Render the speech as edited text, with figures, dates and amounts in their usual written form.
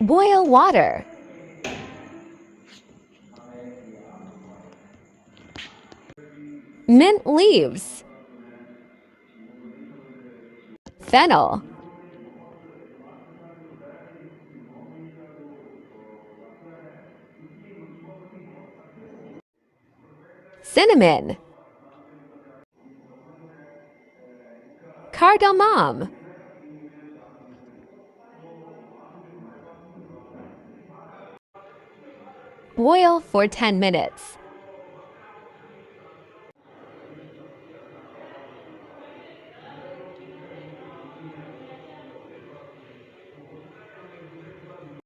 Boil water. Mint leaves. Fennel. Cinnamon. Cardamom. Boil for 10 minutes.